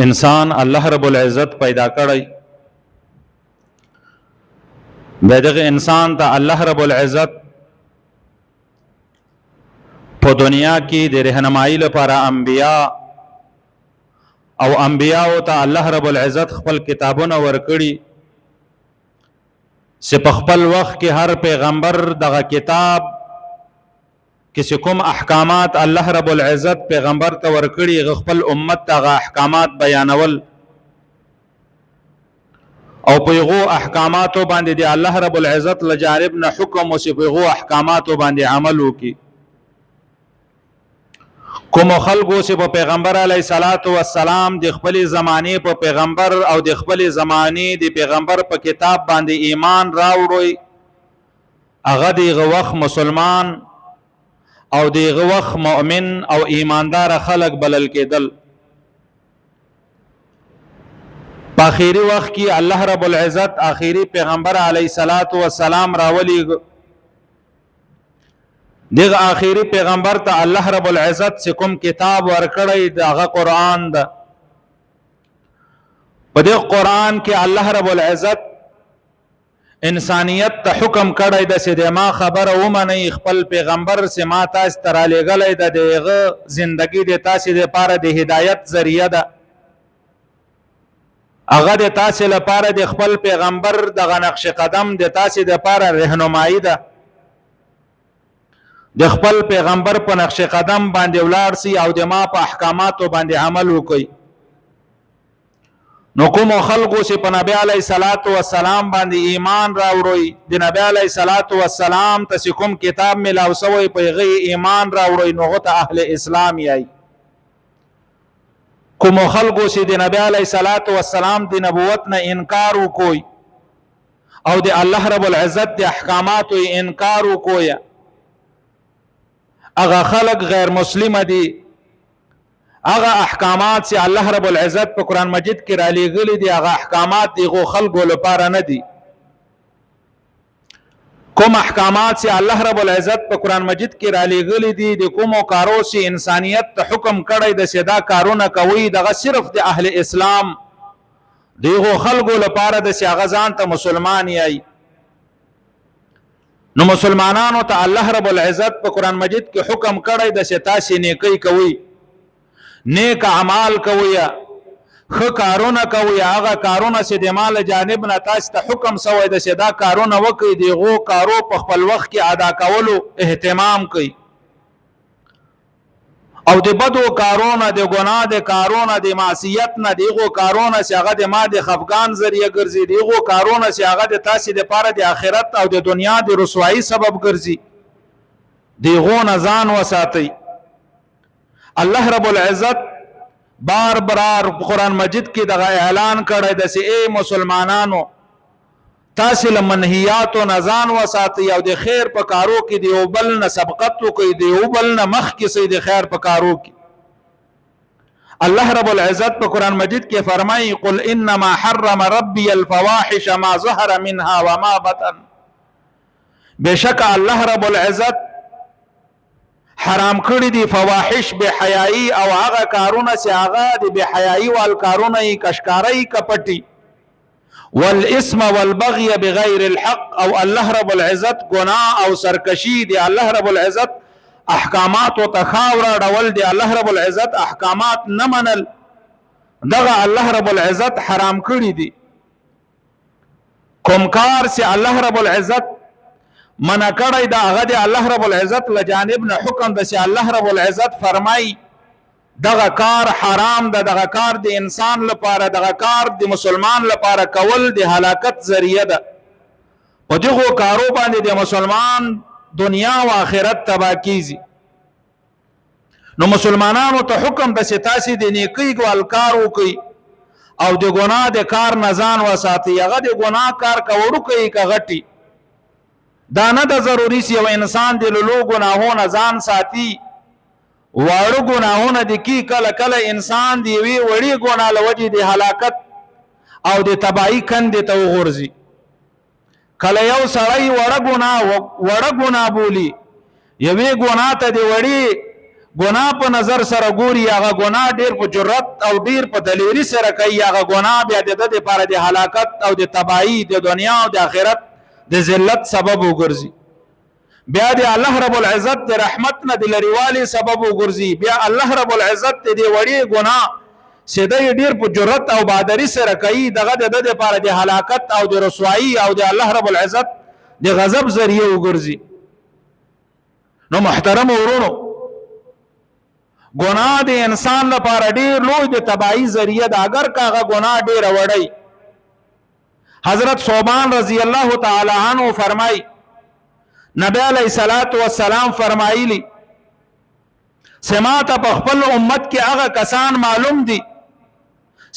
انسان الله رب العزت پیدا کړی، دغه انسان ته الله رب العزت په دنیا کې د رهنمایي لپاره انبیا او انبیاء ته الله رب العزت خپل کتابونه ورکړي چې په خپل وخت کې هر پیغمبر دغه کتاب کې کوم احکامات الله رب العزت پیغمبر ته ورکړي خپل امت ته احکامات بیانول او په هغو احکاماتو باندې د الله رب العزت له جانب نه حکم او په هغو احکاماتو باندې عمل وکړي. کوم خلکو چې په پیغمبر علیه الصلاۃ والسلام د خپل زمانه په پیغمبر او د خپل زمانه د پیغمبر په کتاب باندې ایمان راوړي، هغه دغه وخت مسلمان او دغه وخت مؤمن او ایماندار خلق بلل کېدل. په اخیری وخت کې الله رب العزت اخیری پیغمبر علیه الصلاۃ والسلام راولي، دغه آخری پیغمبر ته الله رب العزت چې کوم کتاب ورکړی دغه قرآن ده. په دغه قرآن کې الله رب العزت انسانیت ته حکم کړی ده چې د ما خبره ومنئ، خپل پیغمبر چې ما تاسو ته رالیږلی ده دغه زندگی د تاسو لپاره د هدایت ذریعه ده، هغه د تاسو لپاره د خپل پیغمبر دغه نقش قدم د تاسو لپاره رهنمایي ده، د خپل پیغمبر په نقش قدم باندې ولاړ سي او د ما په احکاماتو باندې عمل وکړي. نو کوم خلکو چې په نبی علیه الصلاۃ والسلام باندې ایمان راوړي، د نبی علیه الصلاۃ والسلام ته کوم کتاب ملاو شوی په هغه ایمان راوړي، نو هغه ته اهل اسلام یای. کوم خلکو چې د نبی علیه الصلاۃ والسلام د نبوت نه انکار وکوي او د الله رب العزت د احکاماتو انکار وکوي، اغا خلق غیر مسلم دي. اغا احکامات چې الله رب العزت په قرآن مجید کې را لېږلي دي، اغا احکامات دغو خلقو لپاره نه دي. کوم احکامات چې الله رب العزت په قرآن مجید کې را لېږلي دي، د کومو کارو چې انسانیت ته حکم کړی د چې دا کارونه کوي، دغه صرف د اهل اسلام دغو خلقو لپاره د چې هغه ځان ته مسلمان یای. نو مسلمانانو ته الله رب العزت په قرآن مجید کې حکم کړی د چې تاسې نیکی کوي، نیک اعمال کوي، ښه کارونه کوي، هغه کارونه چې د مال جانب نه تاسو ته حکم شوی د چې دا کارونه وکړئ، دغو کارو په خپل وخت کې ادا کولو اهتمام کوي، او د بدو کارونه، د ګناه د کارونه، د معصیت نه دغو کارونه چې هغه د ما د خفګان ذریعه ګرځي، دغو کارونه چې هغه د تاسې دپاره د آخرت او د دنیا د رسوایي سبب ګرځي، دغو نه ځان وساتئ. الله رب العزت بار بار قرآن مجید کې دغه اعلان کړی د چې ای مسلمانانو تاسې له منهیاتو نه ځان وساتئ او د خیر په کارو کې د یو بل نه سبقت وکړئ، د یو بل نه مخکې شئ د خیر په کارو کې. الله رب العزت په قرآن مجید کې فرمایي قل انما حرم ربي الفواحش ما ظهر منها وما بطن، بشک الله رب العزت حرام کړی دي فواحش بے حیايي او هغه کارونه چې هغه د بے حیايي وال کارونه یې کشکاري کپټي، والاسم والبغي بغیر الحق، او الله رب العزت گناه او سرکشی دی الله رب العزت احکامات او تخاور ډول دی الله رب العزت احکامات نه منل، دغه الله رب العزت حرام کړی دي. کوم کار چې الله رب العزت منع کړی دا هغه دی الله رب العزت له جانب نه حکم ده چې الله رب العزت فرمای دغه کار حرام ده، دغه کار د انسان لپاره، دغه کار د مسلمان لپاره کول د هلاکت ذریعه ده. په دغو کارو باندې د مسلمان دنیا او آخرت تباه کیږي. نو مسلمانانو ته حکم ده چې تاسې د نیکۍ ګوال کار وکئ او د ګناه د کار نه ځان وساتئ. هغه د ګناه کار که وړوکی که غټي، دا نه ده ضروري چې یو انسان د لولو ګناهونه ځان ساتي. واړه ګناهونه د کی کله کله انسان د یوې وړې ګناه له وجې د هلاکت او د تباهي کندې ته وغورځي. کله یو سړی وړه ګناه بولي، یوې ګناه ته د وړې ګناه په نظر سره ګوري هغه ګناه ډیر په جرأت او ډیر په دلیری سره کوي هغه ګناه بیا د لپاره د هلاکت او د تباہی د دنیا او د آخرت د ذلت سبب وګرځي بیا د الله رب العزت د رحمت نه د لریوالي سبب وګرځي بیا الله رب العزت د وړي ګناه سیده ډیر په جرأت او بہادری سره کوي دغه د لپاره د هلاکت او د رسوایی او د الله رب العزت د غضب ذریعہ وګرځي نو محترم ورونو گناہ د انسان لپاره ډیر لوی د تباہی ذریعہ ده اگر کاغه گناہ ډیر وړي حضرت ثوبان رضی الله تعالی عنہ فرمای نبی علیہ الصلوۃ والسلام فرمایلی سماعت په خپل امت کې هغه کسان معلوم دي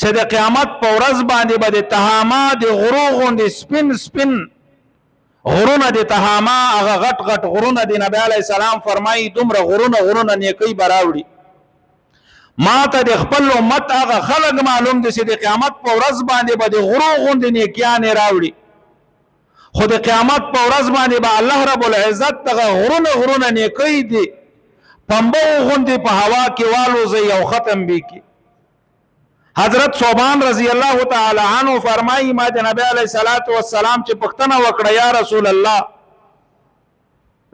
چې د قیامت په ورځ باندې به د تهاما د غروغون د سپین غرونه د تهاما هغه غټ غټ غرونه د نبی علیہ السلام فرمایي دومره غرونه نیکی براوړي ما ته د خپل امت هغه خلق معلوم دي چې د قیامت په ورځ باندې به د غروغون د نیکیان راوړي خو د قیامت په ورځ باندې به الله رب العزت هغه غرونه نیکی دي پمبو غوندې په هوا کې والوزي او ختم بي کی حضرت ثوبان رضی الله تعالی عنہ فرمایي ما د نبی علیہ الصلوۃ والسلام چې پښتنه وکړه یا رسول الله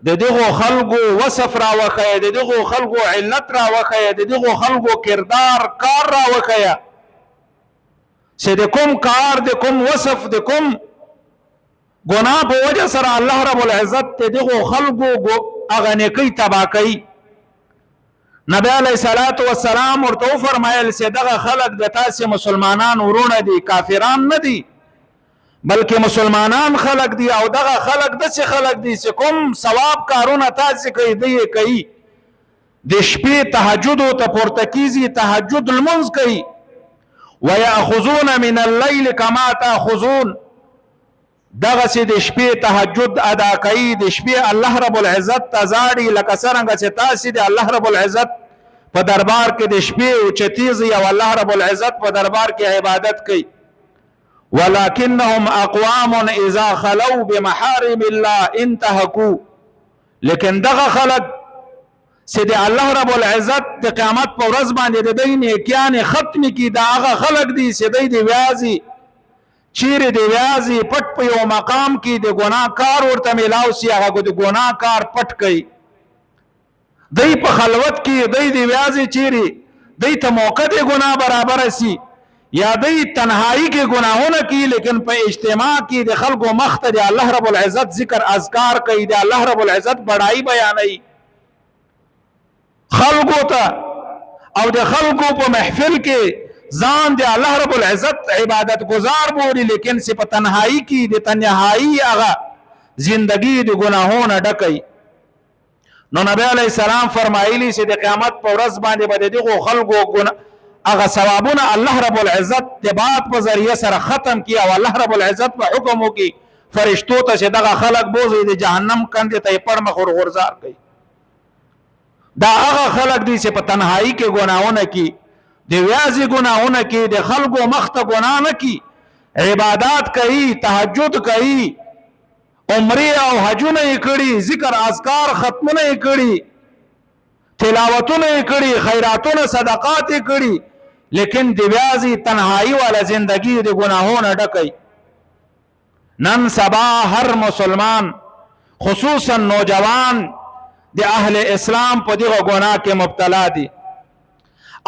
د دغه خلقو وصف را وخی د دغه خلقو علت را وخی د دغه خلقو کردار کار را وخی چې د کوم کار د کوم وصف د کوم ګناه په وجه سره الله رب العزت دغه خلقو هغه نیکی تبا کوي نبی علیہ الصلوۃ والسلام ورته فرمایل چې دغه خلق د تاسو مسلمانان ورونه دي کافران نه دي بلکې مسلمانان خلق دي او دغه خلق دسه خلق دي چې کوم ثواب کارونه تاسو کوي دی کوي د شپې تهجد او تپورتکیزي تهجد المنز کوي ويأخذون من الليل كما تأخذون دغه چې د شپې تهجد ادا کوي د شپې الله رب العزت تزاړي لکه څنګه چې تاسو د الله رب العزت په دربار کې د شپې او چتیزي او الله رب العزت په دربار کې عبادت کوي ولكنهم اقوام اذا خلوا بمحارم الله انتهكوا لیکن دغه خلق چې د الله رب العزت د قیامت په ورځ باندې د دین کې ختم کی دا هغه خلق دي چې د ویازي چیرې د ویازي پټ په یو مقام کې د ګناه کار ورته ملاو سي هغه د ګناه کار پټ کوي دای په خلوت کې دای د ویازي چیرې دای ته موقع د ګناه برابر سي یا دای تنهایی کې گناهونه کوي لیکن په اجتماع کې د خلکو مخ ته د الله رب العزت ذکر اذکار کوي د الله رب العزت بڑائی بیانوي خلکو ته او د خلکو په محفل کې ځان د الله رب العزت عبادت گزار بوري لیکن چې په تنهایی کې د تنهایی هغه زندگی د گناهونو ډکې نو نبی علیہ السلام فرمایلی چې د قیامت په ورځ باندې به دغه خلکو اغه ثوابونه الله رب العزت د باد په ذریعہ سره ختم کیا او الله رب العزت په حکم وکي فرشتو ته چې دغه خلق بوزي د جهنم کندې ته پر مخ غرزار کوي دا هغه خلق دي چې په تنهایی کې ګناهونه کوي د ویازي ګناهونه کوي د خلقو مخ ته ګناه نه کوي عبادت کوي تهجد کوي عمره او حجونه کړي ذکر اذکار ختمونه کړي تلاوتونه کړي خیراتونه صدقات کړي لیکن د ویازي تنهایی والا زندگی د گناهونو ډکې نن سبا هر مسلمان خصوصا نوجوان د اهل اسلام په دغه گناه کې مبتلا دي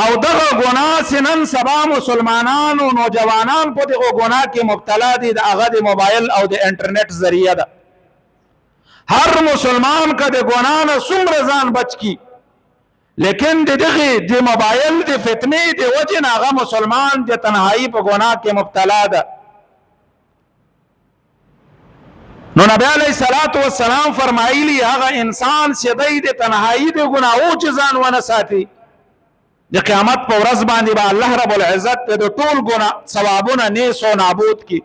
او دغه گناه سنن سبا مسلمانان او نوجوانان په دغه گناه کې مبتلا دي د هغه د موبایل او د انټرنیټ ذریعہ ده هر مسلمان کا د گناه نه څومره ځان بچ کی لیکن دغه د موبایل د فتنې د وجه نه هغه مسلمان د تنهایی په گناه کې مبتلا ده نو نبی علیہ الصلوۃ والسلام فرمایلی هغه انسان چې د تنهایی د گناهو چې ځان ونه ساتي د قیامت په ورځ باندې به الله رب العزت د ټول ګناه ثوابونه نیس او نابود کی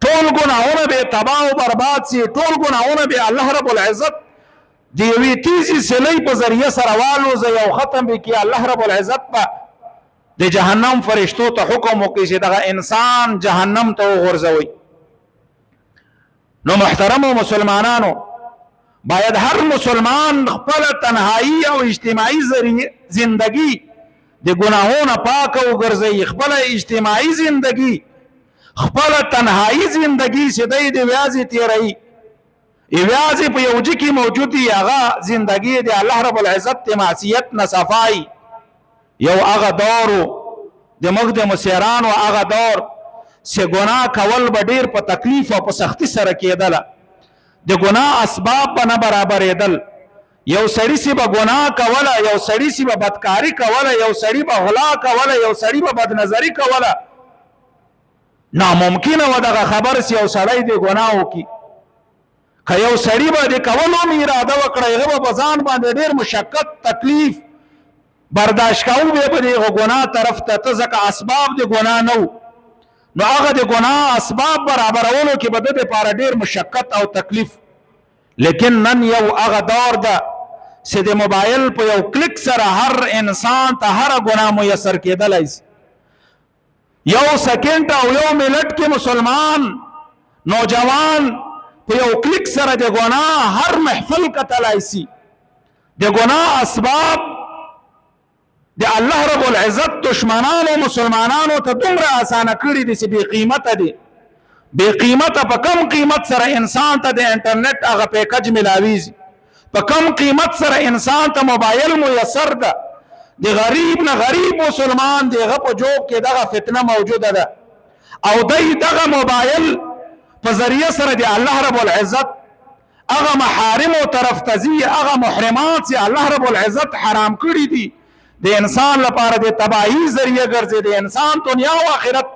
ټول ګناهونه به تباہ او برباد سي ټول ګناهونه به الله رب العزت دی وی تیزی سلی په ذریعہ سره والو زي او ختم به کی الله رب العزت په د جهنم فرشتو ته حکم وکړي چې دغه انسان جهنم ته ورځوي نو محترم مسلمانانو باید هر مسلمان خپل تنهایی او اجتماعي زندگی د ګناهونو پاک وګرځي، خپل اجتماعي زندگی خپل تنهایی زندگی چې د ویازي تیري ویازي په یو ځکه موجودي هغه زندگی د الله رب العزت د معصیت نه صفای یو هغه دور د مقدم سیران او هغه دور چې ګناه کول به ډیر په تکلیف او په سختی سره کېدل، د ګناه اسباب به نه برابرېدل. یو سړی سی به ګناه کوله، یو سړی سی به بدکاری کوله، یو سړی به غلا کوله، یو سړی به بدنظری کوله. ناممکنه و دغه خبر سی یو سړی د ګناه وکي. که یو سړی به د کولو اراده وکړي هغه به ځان باندې ډیر مشقت تکلیف برداشت کوو به د ګناه طرف ته، ځکه اسباب د ګناه نو نو هغه د ګناه اسباب برابرولو کې به د لپاره ډیر مشقت او تکلیف. لیکن نن یو هغه دور ده چې د موبایل په یو کلیک سره هر انسان ته هر ګناه میسر کېدلی شي. یو سکند او یو منټ کې مسلمان نوجوان په یو کلیک سره د ګناه هر محفل کتلای شي. د ګناه اسباب د الله رب العزت دشمنانو مسلمانانو ته دومره اسانه کړی دي چې بې قیمته دي. بې قیمته په کم قیمت سره انسان ته د انټرنیټ هغه پیکج ملاویږي، په کم قیمت سره انسان ته موبایل میسر ده. د غریب نه غریب مسلمان دغه په جوب کې دغه فتنه موجوده ده او دی دغه موبایل په ذریعه سره د الله رب العزت هغه محارم او طرف تزي هغه محرمات چې الله رب العزت حرام کړی دي د انسان لپاره د تباہی ذریعہ ګرځي، د انسان دنیا او آخرت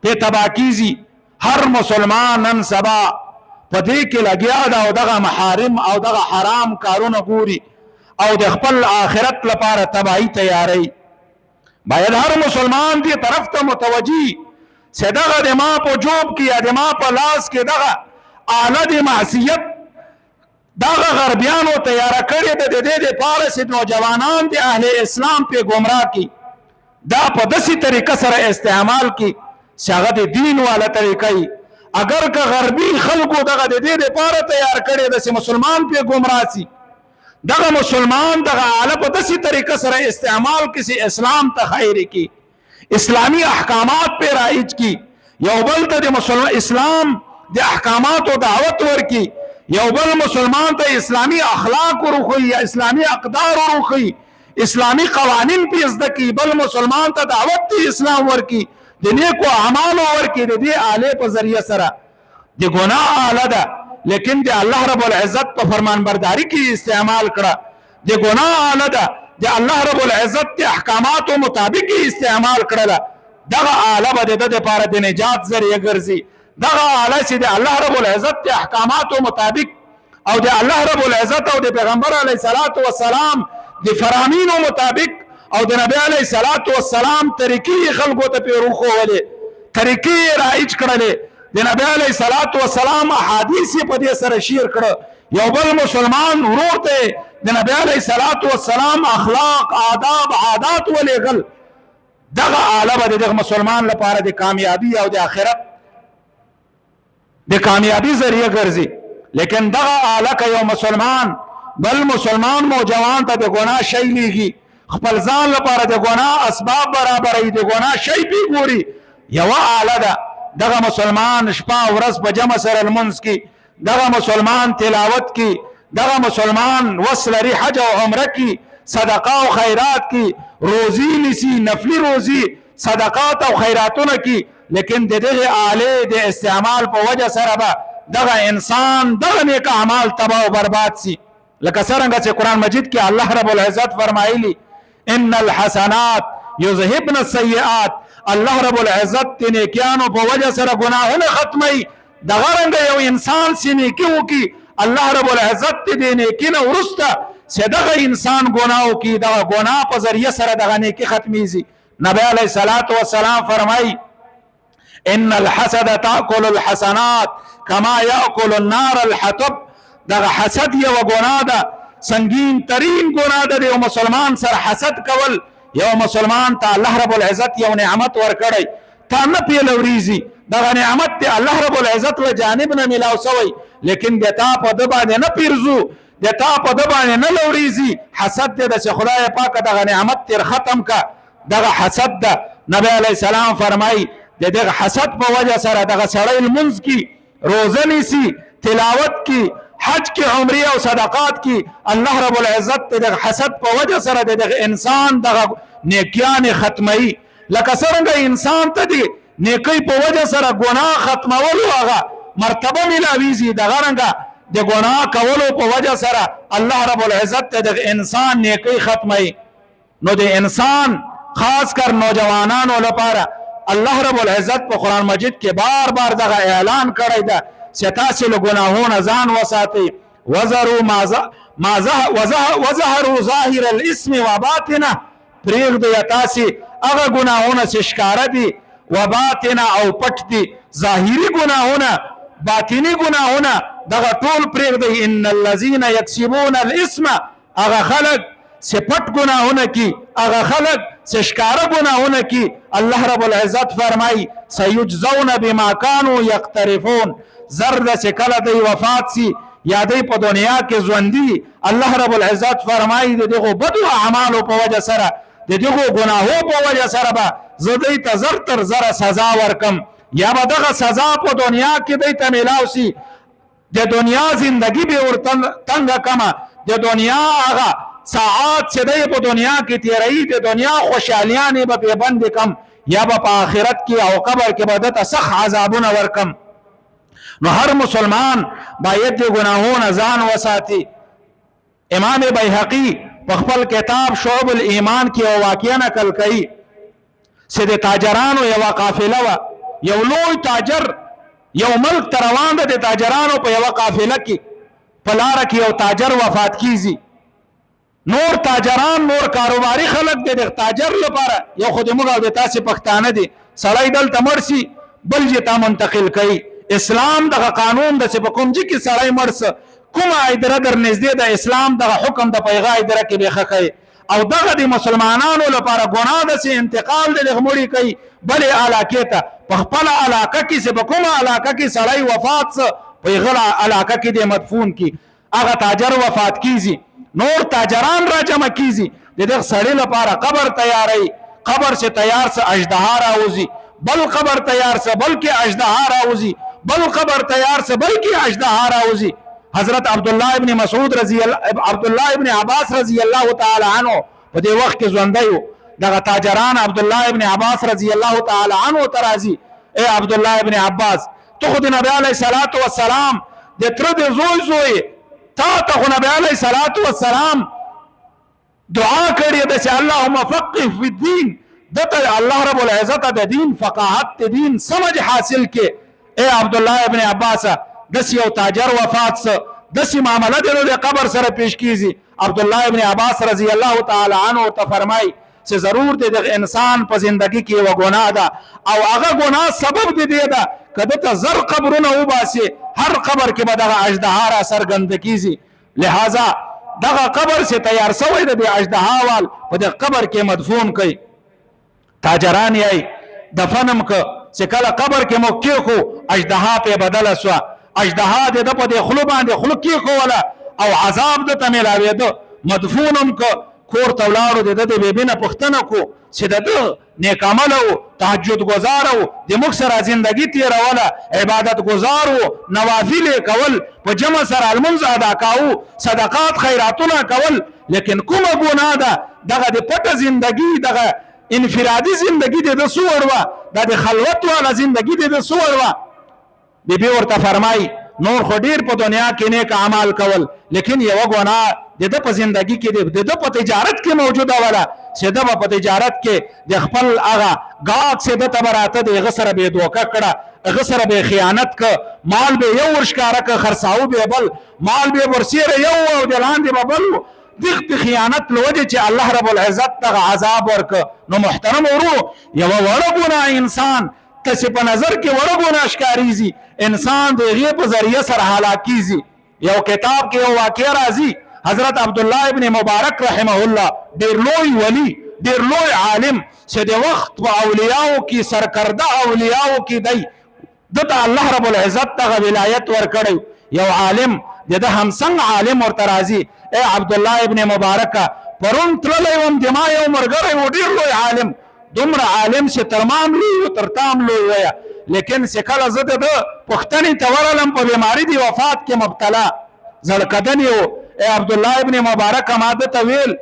په تباہ کیږي. هر مسلمان نن سبا په دې کې لګیا ده او دغه محارم او دغه حرام کارونه ګوري او د خپل آخرت لپاره تباہی تیاری. باید هر مسلمان دې طرف ته متوجي چې دغه د ما په جوب کې یا د ما په لاس کې دغه آله د معصیت دغه غربیانو تیار کړی د دې لپاره چې نوجوانان د اهل اسلام په گمراه کی دا په داسې طریقه سره استعمال کی چې هغه د دین والا طریقې. اگر که غربي خلکو دغه د دې لپاره تیار کړی د چې مسلمان په گمراه سي، دغه مسلمان دغه آله په داسې طریقه سره استعمال کی چې اسلام ته خیر کی، اسلامی احکامات په رایج کی، یو بل ته د اسلام د احکاماتو دعوت ورکی، یو بل مسلمان ته اسلامی اخلاق ورخی یا اسلامی اقدار ورخی، اسلامی قوانین پیش دکی، بل مسلمان ته دعوت دی اسلام ورکی، د نیکو اعمال ورکی. د دې آله په ذریعہ سره د ګناه آله ده لیکن د الله رب العزت په فرمان برداری کې استعمال کړه. د ګناه آله ده د الله رب العزت د احکاماتو مطابق استعمال کړله. دغه آله به د لپاره د نجات ذریعہ ګرځي. دغه آله چې د الله رب العزت د احکاماتو مطابق او د الله رب العزت او د پیغمبر علیه الصلاۃ والسلام د فرامینو مطابق او د نبی علیه الصلاۃ والسلام طریقې خلکو ته پیروخو ولې طریقې رایج کړلې. د نبی علیه الصلاۃ والسلام احادیث په دې سره شیر کړه. یو بل مسلمان ورور ته د نبی علیه الصلاۃ والسلام اخلاق آداب عادات ولېږل. دغه آله به د مسلمان لپاره د کامیابی او د آخرت د کامیابی ذریعہ ګرځي. لیکن دغه آله که یو مسلمان بل مسلمان نوجوان ته د ګناه شی لیږي، خپل ځان لپاره د ګناه اسباب برابروي، د ګناه شی پې ګوري، یوه آله ده. دغه مسلمان شپه ورځ په جمع سره لمونځ کی، دغه مسلمان تلاوت کی، دغه مسلمان وس لري حج او عمره کی، صدقه او خیرات کی، روزی نیسی، نفلی روزی، صدقات او خیراتونه کی. لیکن د دغه آله د استعمال په وجه سره به دغه انسان دغه نیک اعمال تباہ او برباد سی. لکه څنګه چې قرآن مجید کې الله رب العزت فرمایلی ان الحسنات یذهبن السیئات، الله رب العزت د نیکیانو په وجه سره ګناهونه ختمي. دغه رنګ یو انسان چې نیکی وکي الله رب العزت د نیکی نه وروسته چې دغه انسان ګناه وکي دغه ګناه په ذریعه سره دغه نیکی ختمیږي. نبی علیه الصلاۃ والسلام فرمایي ان الحسد تاكل الحسنات كما ياكل النار الحطب. دغه حسد یو ګناه ده، سنگین ترین ګناه ده. یو مسلمان سره حسد کول، یو مسلمان ته الله رب العزت یو نعمت ورکړی تا نه پیلوریږي، دغه نعمت ته الله رب العزت له جانب نه ملاو شوی، لیکن د تا په د باندې نه پیرزو، د تا په د باندې نه لوريږي حسد دی د خدای پاک دغه نعمت تیر ختم کا دغه حسد ده نبی علیہ السلام فرمای دغه حسد په وجه سره دغه سړی المنز کی روزه نیسی تلاوت کی حج کی عمره او صدقات کی الله رب العزت دغه حسد په وجه سره دغه انسان دغه نیکیان ختمي لکه څنګه انسان ته دی نیکی په وجه سره ګناه ختمول هغه مرتبه ملاويږي دغه رنګه د ګناه کولو په وجه سره الله رب العزت دغه انسان نیکی ختمي نو د انسان خاص کر نوجوانانو لپاره الله رب العزت په قران مجید کې بار بار دغه اعلان کړی ده چې تاسو له ګناهونو ځان وساتئ وظهروا ظاهر الاسم وباطنه پرېږدئ تاسو هغه ګناهونه چې ښکاره دي وباطنه او پټ دي ظاهري ګناهونه باطني ګناهونه دغه ټول پرېږدئ ان الذين يكسبون الاسم هغه خلق چې پټ ګناهونه کی هغه خلق چې ښکاره ګناهونه کی الله رب العزت فرمای سيجزون بما كانوا يقترفون زرد چې کله دی وفات سي یا دی په دنیا کې ژوندۍ الله رب العزت فرمای دغه بدو اعمالو په وجه سره دغه ګناهو په وجه سره به زدی ته زر تر زر سزا ورکم یا به دغه سزا په دنیا کې دی ته ملاو سي د دنیا زندگی به ورته تنگ کما د دنیا هغه ساعات چې دی په دنیا کې تیرې د دنیا خوشالیانه به بند کم یا به په آخرت کې او قبر کې به د سخت عذابونه ورکم نو هر مسلمان باید د ګناهونو ځان وساتي امام بیهقی په خپل کتاب شعب الایمان کې او واقعا نقل کړي چې د تاجرانو یو قافله و یو لوی تاجر یو ملک روان ده د تاجرانو په یو قافله کې په لار کې یو تاجر وفات کیږي نور تاجران نور کاروباري خلک د تاجر لپاره یو خدمت او د تاسو پښتانه دي سړی دلته مرسي بل جتا منتقل کړي اسلام دغه قانون د په کوم ځکه سړی مرس کومه اداره در نږدې د اسلام دغه حکم د پیغام اداره کې بخښه کوي او دغه د مسلمانانو لپاره ګناه د انتقال د غمړي کوي بل علاقه ته په خپل علاقه کې چې په کومه علاقه کې سړی وفات په غلا علاقه کې د مدفون کی هغه تاجر وفات کیږي نور تاجران را جمع کیږي دغه سړی لپاره قبر تیاری قبر سے تیار سے اژدها راوځي بل قبر تیار سے بلکې اژدها راوځي بل قبر تیار سے بلکې اژدها راوځي حضرت عبدالله ابن مسعود رضی الله عبدالله ابن عباس رضی الله تعالی عنہ په دې وخت کې ژوندۍ دغه تاجران عبدالله ابن عباس رضی الله تعالی عنہ ترازی اے عبدالله ابن عباس تو خود نبی علیہ الصلوۃ والسلام د تر د زوی تا ته نبی علیہ الصلوۃ والسلام دعا کړې ده چې اللهم فقه فی الدین دته الله رب العزت د دین فقاهت دین سمجھ حاصل کې اے عبدالله ابن عباس دس یو تاجر وفات س دس معاملہ د قبر سره پیش کیږي عبدالله ابن عباس رضی الله تعالی عنہ ته فرمای چې ضرور د انسان په زندگی کې و ګناه ده او هغه ګناه سبب دی ده کله ته زر قبرونه وباسي هر قبر کې به دغه اژدها را سرګند کیږي لہذا دغه قبر سے تیار شوی د اژدها وال په دغه قبر کې مدفون کړي تاجران یې دفنم ک چې کله قبر کې مو کې خو اژدها په بدل شو اژدها د په خلو باندې خلو کې خو ولا او عذاب د تملاوي دو مدفونم ک کور تولاړو د بیبینه پښتنه کو چې د نیک عمل او تهجد گزار او د مکسر زندگی تیروله عبادت گزار او نوافل کول په جمع سره المنز ادا کاو صدقات خیراتونه کول لیکن کومه ګناه ده دغه د پټه زندگی دغه انفرادي زندگی د سوړ وا د خلوت والا زندگی د سوړ وا بيبي ورته فرمای نور خو ډیر په دنیا کې نیک اعمال کول لیکن یو ګناه د په زندگی کې د په تجارت کې موجوده ولا چې د په تجارت کې د خپل هغه غاک سے د تبراته د غسر به دوکه کړه غسر به خیانت ک مال به یو ورشکاره ک خرڅاو به بل مال به ورسیره یو او د لاندې به بل دغه خیانت لوجه چې الله رب العزت ته عذاب ورک نو محترم ورو یو ورغونه انسان کسي په نظر کې ورغونه اشکاریزي انسان د غیب ذریعہ سره هلاکیزي یو کتاب کې یو واقعه راځي حضرت عبدالله ابن مبارک رحمه الله ډیر لوی ولی ډیر لوی عالم چې د وخت په اولیاءو کې سرکرده اولیاءو کې دی دته الله رب العزت ته ولایت ورکړي یو عالم د همسنګ عالم ورته راځي اے عبد الله ابن مبارک پرون تللی وم د ما یو مرګری و ډېر لوی عالم دومره عالم چې تر ما هم لوی و تر تا هم لوی ویه لیکن چې کله زه د ده پوښتنې ته ورغلم په بیماري د وفات کې مبتلا زړکدن یې و اے عبدالله ابن مبارک ما ده ته ویل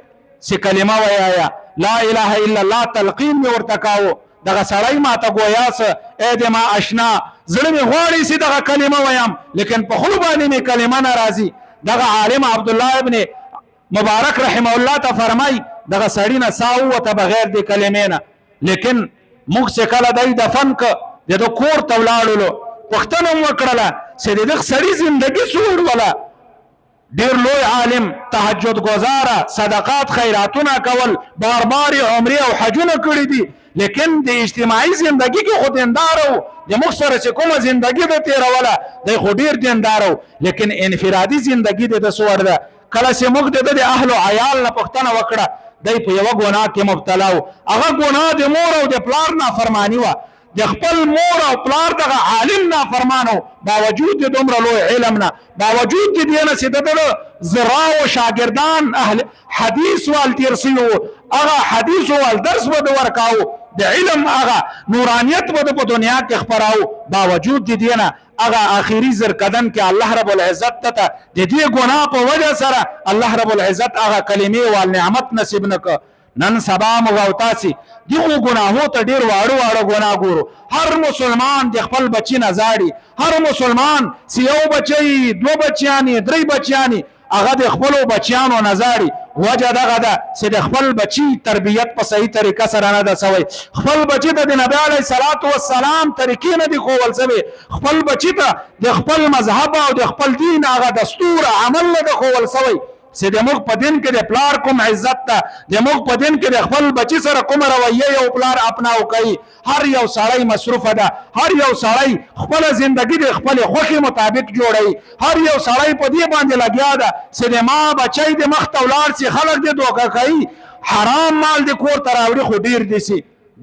چې کلمه ویایه لا اله الا الله تلقین مې ورته کاوه دغه سړی ما ته ګویا څه ای د ما اشنا زړه مې غواړي چې دغه کلمه ویم لیکن په خوله باندې مې کلمه نه راځي دغه عالم عبدالله ابن مبارک رحمه الله ته فرمای دغه سړی نه سا ووته بغیر د کلمې نه لیکن موږ چې کله دی دفن که د ده کور ته ولاړلو پوښتنه مو وکړله چې د دغه سړي زندګي څه وړوله ډیر لوی عالم تهجد گزاره صدقات خیراتونه کول بار بار عمره او حجونه کړی دي لیکن د اجتماعي زندگی کې خو دیندار و د موږ سره چې کومه زندگی ده تیروله دی خو ډیر دیندار و لیکن انفرادي زندگی د ده څه وړ ده کله چې موږ د ده د اهل و عیال نه پوښتنه وکړه دی په یوه ګناه کې مبتلا و هغه ګناه د مور او د پلار نافرماني وه د خپل مور او پلار دغه عالم نافرمانو باوجود د دومره لوی علم نه باوجود د دې نه چې د زراو شاګردان اهل حدیث وال تیر سوي هغه حدیث وال درس به ورکاو د علم هغه نورانیت به په دنیا کې خپراو باوجود د دې نه هغه آخري زرکدن کې الله رب العزت ته د دې ګناه په وجه سره الله رب العزت هغه کلمې وال نعمت نصیب نکړ نن سبا موږ او تاسې دغو ګناهو ته ډېر واړه واړه ګناه ګورو هر مسلمان د خپل بچي نه زاړي هر مسلمان چې یو بچی دوه بچیانې درې بچیانې هغه د خپلو بچیانو نه زاړي وجه دغه ده چې د خپل بچي تربیت په صحیح طریقه سره نه ده سوی خپل بچي ته د نبي علیه صلات وسلام طریقې نه دي ښوول سوی خپل بچي ته د خپل مذهب او د خپل دین هغه دستور عمل نه ده ښوول سوی چې د موږ په دین کې د پلار کوم عزت ته د موږ په دین کې د خپل بچي سره کومه رویه یو پلار اپناو کوي هر یو سړی مصروفه ده هر یو سړی خپله زندګي د خپلې خوښې مطابق جوړوي هر یو سړی په دې باندې لګیا ده چې د ما بچی د مخ ته ولاړ سي خلک دې دوکه کوي حرام مال د کور ته راوړي خو ډېر دي سي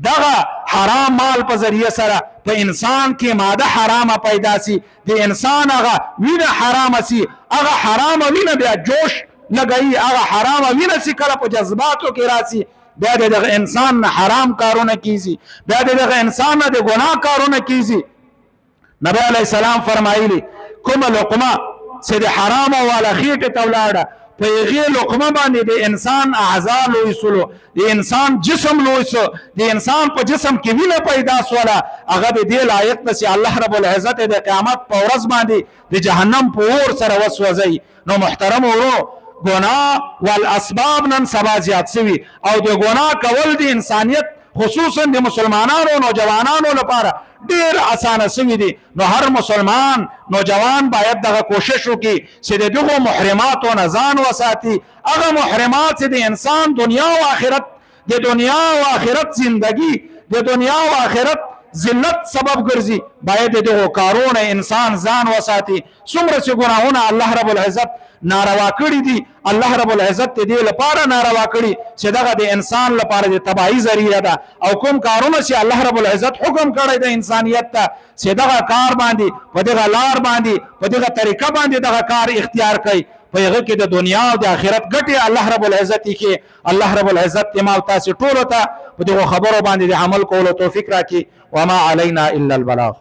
دغه حرام مال په ذریعه سره په انسان کې ماده حرامه پیدا سي د انسان هغه وینه حرامه سي هغه حرامه وینه بیا جوش لګئی هغه حرامه وینه چې کله په جذباتو کې راسي بیا دغه انسان نه حرام کارونه کیږي بیا دغه انسان نه د ګناه کارونه کیږي نبی علیه السلام فرمایلی کومه لقمه چې د حرامه والا خېټې ته ولاړه په هغې لقمه باندې د انسان اعضا لوی سولو د انسان جسم لوی سو د انسان په جسم کې وینه پیدا سوله هغه د دې لایق ده چې الله رب العزت د قیامت په ورځ باندې د جهنم په اور سره وسوځوي نو محترم ورو ګناه والاسباب نن سبا زیات سوي او د ګناه کول د انسانیت خصوصا د مسلمانانو نوجوانانو لپاره ډیر اسانه سوي دي نو هر مسلمان نوجوان باید دغه کوشش وکړي چې د دغو محرماتو نه ځان وساتي هغه محرمات چې د انسان دنیا او آخرت د دنیا او آخرت زندگی د دنیا او آخرت ذلت سبب ګرځي باید دغه کارونه انسان ځان وساتي څومره چې ګناهونه الله رب العزت ناروا کړی دي الله رب العزت دې لپاره ناروا کړی چې دغه د انسان لپاره د تباہی ذریعہ ده او کوم کارونه چې الله رب العزت حکم کړی د انسانیت ته چې دغه کار باندې په دغه لار باندې په دغه طریقه باندې دغه کار اختیار کړي په هغه کې د دنیا او د آخرت ګټې الله رب العزت کې الله رب العزت ما او تاسو ټول ته په دغه خبرو باندې د عمل کولو توفیق راکړي وما علينا الا البلاغ